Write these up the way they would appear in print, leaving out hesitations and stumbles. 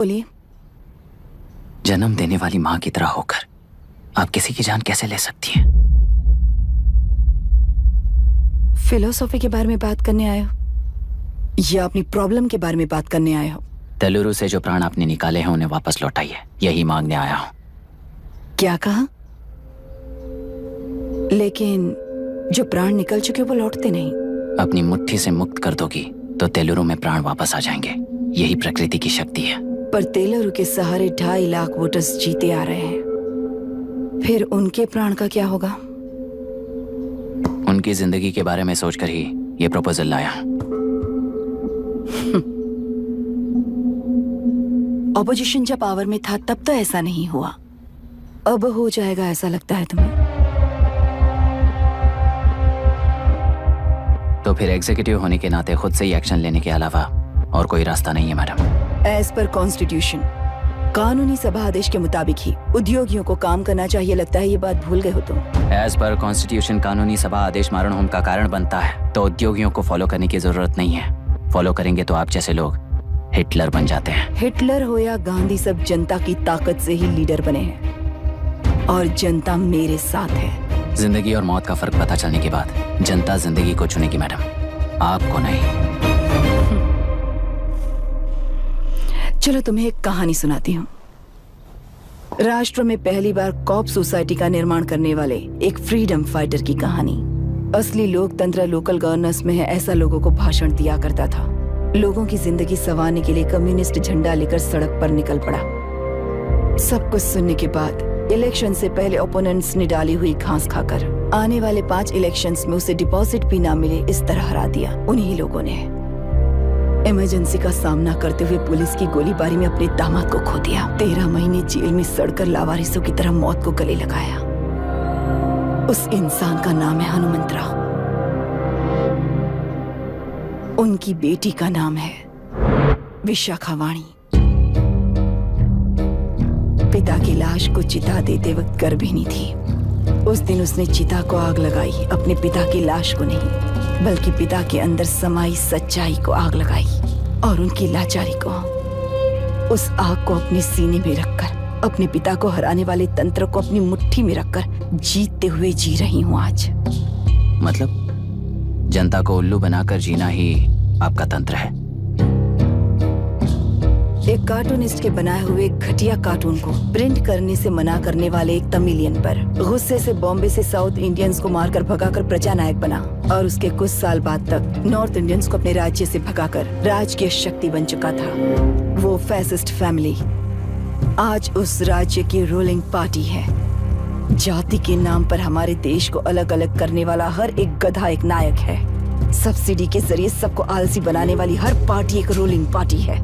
बोलिए। जन्म देने वाली माँ की तरह होकर आप किसी की जान कैसे ले सकती हैं? फिलोसॉफी के बारे में बात करने आए हो या अपनी प्रॉब्लम के बारे में बात करने आए हो? तेलुरु से जो प्राण आपने निकाले हैं उन्हें वापस लौटाइए, यही मांगने आया हूँ। क्या कहा? लेकिन जो प्राण निकल चुके वो लौटते नहीं। अपनी मुट्ठी से मुक्त कर दोगी तो तेलुरु में प्राण वापस आ जाएंगे, यही प्रकृति की शक्ति है। पर तेलुरु के सहारे 2.5 लाख वोटर्स जीते आ रहे हैं, फिर उनके प्राण का क्या होगा? उनकी जिंदगी के बारे में सोचकर ही ये प्रपोजल लाया। ऑपोजिशन जब पावर में था तब तो ऐसा नहीं हुआ, अब हो जाएगा ऐसा लगता है तुम्हें? तो फिर एग्जीक्यूटिव होने के नाते खुद से ही एक्शन लेने के अलावा और कोई रास्ता नहीं है मैडम। एज पर कॉन्स्टिट्यूशन कानूनी सभा आदेश के मुताबिक ही उद्योगियों को काम करना चाहिए। लगता है ये बात भूल गए हो तुम। एज पर कॉन्स्टिट्यूशन कानूनी सभा आदेश मारण होम का कारण बनता है, तो उद्योगियों को फॉलो करने की जरूरत नहीं है। फॉलो करेंगे तो आप जैसे लोग हिटलर बन जाते हैं। हिटलर हो या गांधी, सब जनता की ताकत से ही लीडर बने हैं और जनता मेरे साथ है। जिंदगी और मौत का फर्क पता चलने के बाद जनता जिंदगी को चुनेगी मैडम, आपको नहीं। चलो तुम्हें एक कहानी सुनाती हूँ। राष्ट्र में पहली बार कॉप सोसाइटी का निर्माण करने वाले एक फ्रीडम फाइटर की कहानी। असली लोकतंत्र लोकल गवर्नेंस में है, ऐसा लोगों को भाषण दिया करता था। लोगों की जिंदगी संवारने के लिए कम्युनिस्ट झंडा लेकर सड़क पर निकल पड़ा। सब कुछ सुनने के बाद इलेक्शन से पहले ओपोनेंट्स ने डाली हुई घास खाकर आने वाले 5 इलेक्शंस में उसे डिपॉजिट भी ना मिले इस तरह हरा दिया। उन्हीं लोगों ने इमरजेंसी का सामना करते हुए पुलिस की गोलीबारी में अपने दामाद को खो दिया। 13 महीने जेल में सड़कर लावारिसों की तरह मौत को गले लगाया। उस इंसान का नाम है हनुमंतराव। उनकी बेटी का नाम है विशाखावाणी। पिता की लाश को चिता देते वक्त गर्भिणी थी। उस दिन उसने चिता को आग लगाई, अपने पिता की लाश को नहीं बल्कि पिता के अंदर समाई सच्चाई को आग लगाई और उनकी लाचारी को। उस आग को अपने सीने में रखकर अपने पिता को हराने वाले तंत्र को अपनी मुट्ठी में रखकर जीतते हुए जी रही हूँ आज। मतलब जनता को उल्लू बनाकर जीना ही आपका तंत्र है? एक कार्टूनिस्ट के बनाए हुए घटिया कार्टून को प्रिंट करने से मना करने वाले एक तमिलियन पर गुस्से से बॉम्बे से साउथ इंडियंस को मारकर भगाकर प्रजानायक बना और उसके कुछ साल बाद तक नॉर्थ इंडियंस को अपने राज्य से भगाकर राजकीय शक्ति बन चुका था। वो फैसिस्ट फैमिली आज उस राज्य की रूलिंग पार्टी है। जाति के नाम पर हमारे देश को अलग अलग करने वाला हर एक गधा एक नायक है। सब्सिडी के जरिए सबको आलसी बनाने वाली हर पार्टी एक रूलिंग पार्टी है।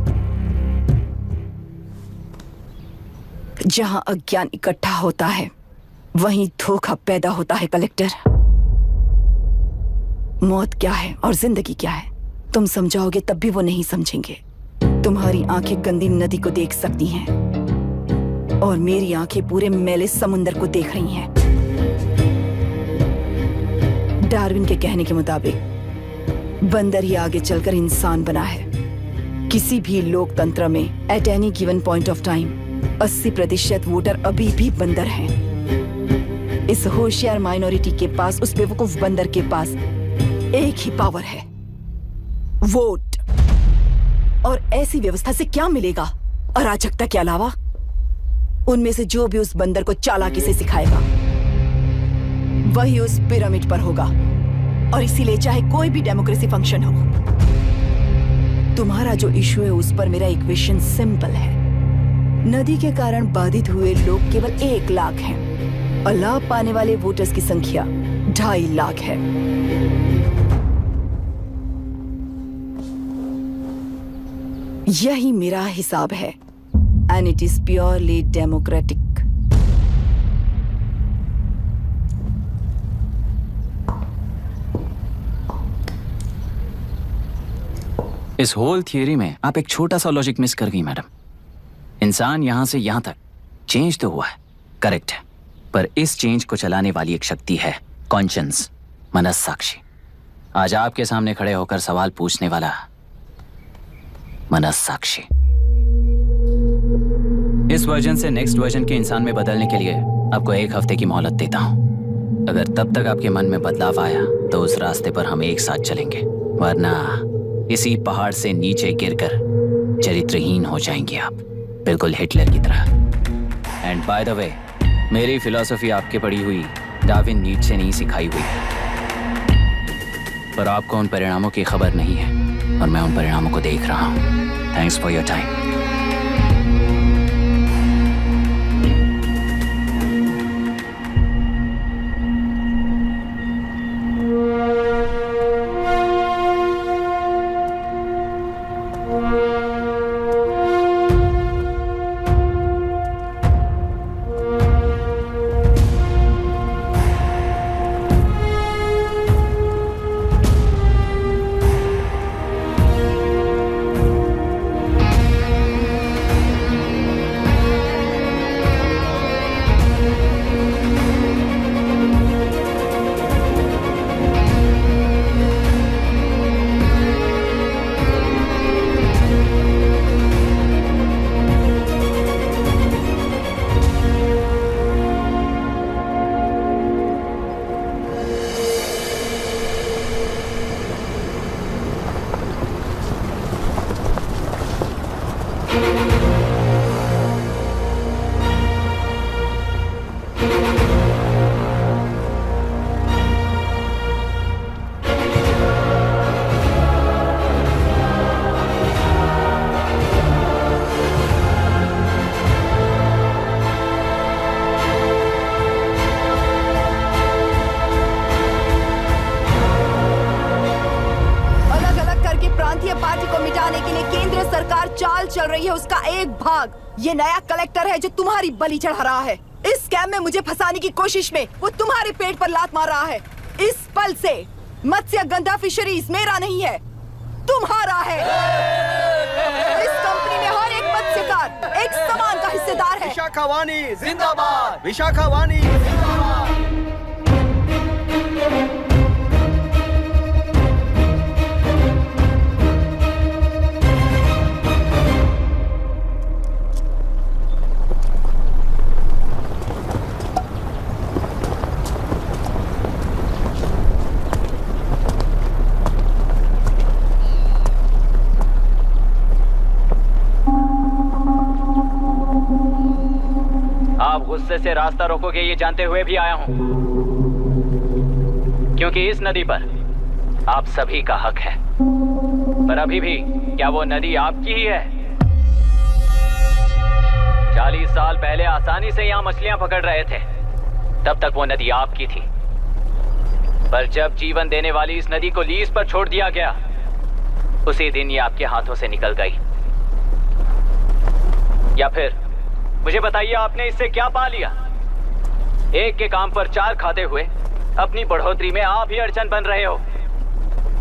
जहां अज्ञान इकट्ठा होता है वहीं धोखा पैदा होता है। कलेक्टर, मौत क्या है और जिंदगी क्या है तुम समझाओगे तब भी वो नहीं समझेंगे। तुम्हारी आंखें गंदी नदी को देख सकती हैं और मेरी आंखें पूरे मैले समुंदर को देख रही हैं। डार्विन के कहने के मुताबिक बंदर ही आगे चलकर इंसान बना है। किसी भी लोकतंत्र में at any given point of time 80% voter अभी भी बंदर हैं। इस होशियार माइनॉरिटी के पास, उस बेवकूफ बंदर के पास एक ही पावर है, वोट। और ऐसी व्यवस्था से क्या मिलेगा अराजकता के अलावा? उनमें से जो भी उस बंदर को चालाकी से सिखाएगा वही उस पिरामिड पर होगा। और इसीलिए चाहे कोई भी डेमोक्रेसी फंक्शन हो, तुम्हारा जो इशू है उस पर मेरा इक्वेशन सिंपल है। नदी के कारण बाधित हुए लोग केवल 1 लाख हैं और लाभ पाने वाले वोटर्स की संख्या 2.5 लाख है। यही मेरा हिसाब है and it is purely democratic. इस होल थियरी में आप एक छोटा सा लॉजिक मिस कर गई मैडम। इंसान यहां से यहां तक चेंज तो हुआ है, करेक्ट है, पर इस चेंज को चलाने वाली एक शक्ति है, कॉन्शियंस, मनस्साक्षी। आज आपके सामने खड़े होकर सवाल पूछने वाला मनस्साक्षी। इस वर्जन से नेक्स्ट वर्जन के इंसान में बदलने के लिए आपको 1 हफ्ते की मोहलत देता हूँ। अगर तब तक आपके मन में बदलाव आया तो उस रास्ते पर हम एक साथ चलेंगे, वरना इसी पहाड़ से नीचे गिरकर चरित्रहीन हो जाएंगे आप, बिल्कुल हिटलर की तरह। एंड बाय द वे, मेरी फिलॉसफी आपके पढ़ी हुई डार्विन नीचे नहीं सिखाई हुई है, पर आपको उन परिणामों की खबर नहीं है और मैं उन परिणामों को देख रहा हूँ। Thanks for your time. चल रही है उसका एक भाग ये नया कलेक्टर है जो तुम्हारी बलि चढ़ा रहा है। इस स्कैम में मुझे फंसाने की कोशिश में वो तुम्हारे पेट पर लात मार रहा है। इस पल से मत्स्य गंधा फिशरीज मेरा नहीं है, तुम्हारा है। इस कंपनी में हर एक मत्स्यकार एक समान का हिस्सेदार है। विशाखावाणी जिंदाबाद, विशाखावाणी जिंदाबाद। गुस्से से रास्ता रोकोगे ये जानते हुए भी आया हूं, क्योंकि इस नदी पर आप सभी का हक है। पर अभी भी क्या वो नदी आपकी ही है? 40 साल पहले आसानी से यहां मछलियां पकड़ रहे थे, तब तक वो नदी आपकी थी। पर जब जीवन देने वाली इस नदी को लीज पर छोड़ दिया गया, उसी दिन ये आपके हाथों से निकल गई। या फिर मुझे बताइए, आपने इससे क्या पा लिया? एक के काम पर 4 खाते हुए अपनी बढ़ोतरी में आप ही अड़चन बन रहे हो।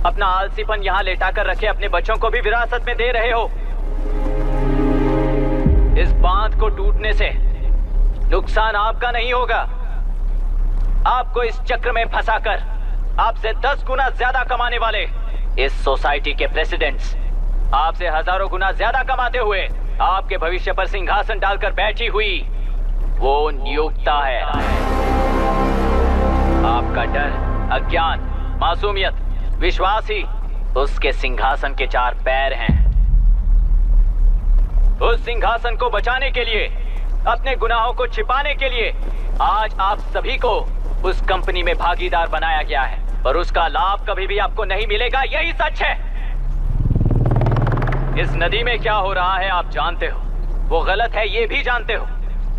अपना आलसीपन यहाँ लेटाकर रखे अपने बच्चों को भी विरासत में दे रहे हो। इस बांध को टूटने से नुकसान आपका नहीं होगा, आपको इस चक्र में फंसाकर आपसे 10 गुना ज्यादा कमाने वाले इस सोसाइटी के प्रेसिडेंट्स आपसे हजारों गुना ज्यादा कमाते हुए आपके भविष्य पर सिंहासन डालकर बैठी हुई वो नियोक्ता है। आपका डर, अज्ञान, मासूमियत, विश्वास ही उसके सिंहासन के 4 पैर हैं। उस सिंहासन को बचाने के लिए, अपने गुनाहों को छिपाने के लिए आज आप सभी को उस कंपनी में भागीदार बनाया गया है, और उसका लाभ कभी भी आपको नहीं मिलेगा। यही सच है। इस नदी में क्या हो रहा है आप जानते हो, वो गलत है ये भी जानते हो,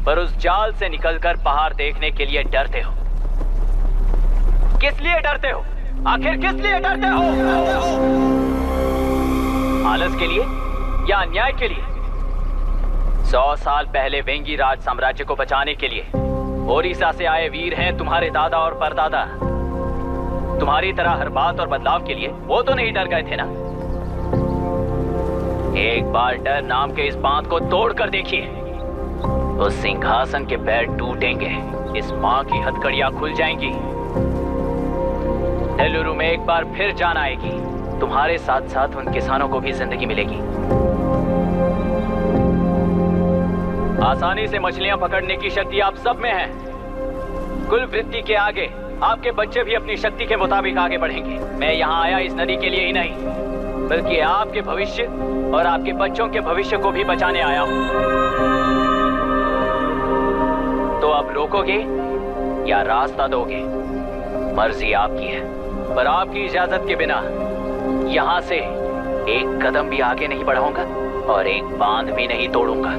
पर उस जाल से निकलकर पहाड़ देखने के लिए डरते हो। किस लिए डरते हो? आखिर किस लिए डरते हो? आलस के लिए या अन्याय के लिए? 100 साल पहले वेंगी राज साम्राज्य को बचाने के लिए ओडिशा से आए वीर हैं तुम्हारे दादा और परदादा। तुम्हारी तरह हर बात और बदलाव के लिए वो तो नहीं डर गए थे ना। एक बार डर नाम के इस बांध को तोड़ कर देखिए, उस सिंहासन के पैर टूटेंगे, इस मां की हथकड़ियां खुल जाएंगी। नेल्लूरू में एक बार फिर जान आएगी, तुम्हारे साथ साथ उन किसानों को भी जिंदगी मिलेगी। आसानी से मछलियां पकड़ने की शक्ति आप सब में है। कुल वृत्ति के आगे आपके बच्चे भी अपनी शक्ति के मुताबिक आगे बढ़ेंगे। मैं यहाँ आया इस नदी के लिए ही नहीं, बल्कि आपके भविष्य और आपके बच्चों के भविष्य को भी बचाने आया हूँ। तो अब रोकोगे या रास्ता दोगे, मर्जी आपकी है, पर आपकी इजाजत के बिना यहाँ से एक कदम भी आगे नहीं बढ़ाऊंगा और एक बांध भी नहीं तोड़ूंगा।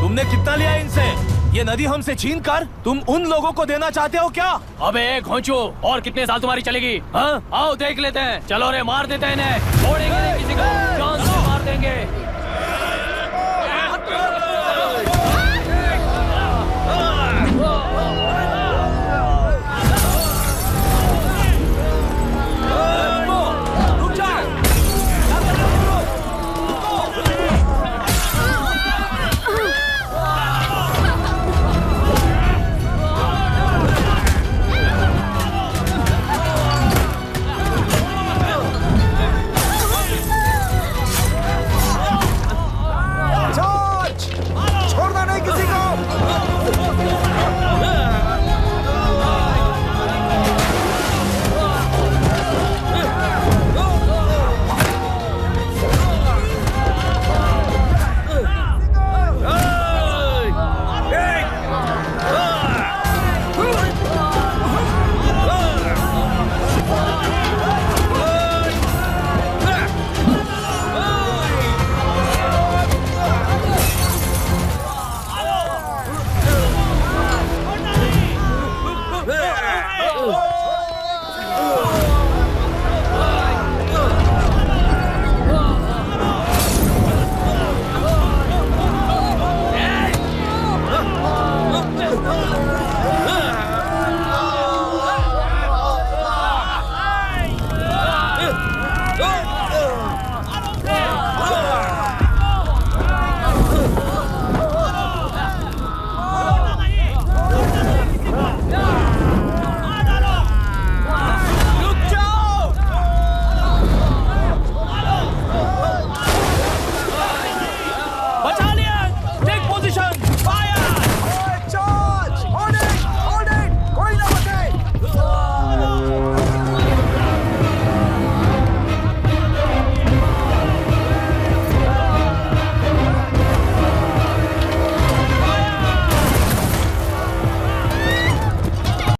तुमने कितना लिया इनसे? ये नदी हमसे छीन कर तुम उन लोगों को देना चाहते हो क्या? अबे घोंचू, और कितने साल तुम्हारी चलेगी? हाँ, आओ देख लेते हैं। चलो रे, मार देते हैं इन्हें, छोड़ेंगे नहीं किसी को, जान से मार देंगे।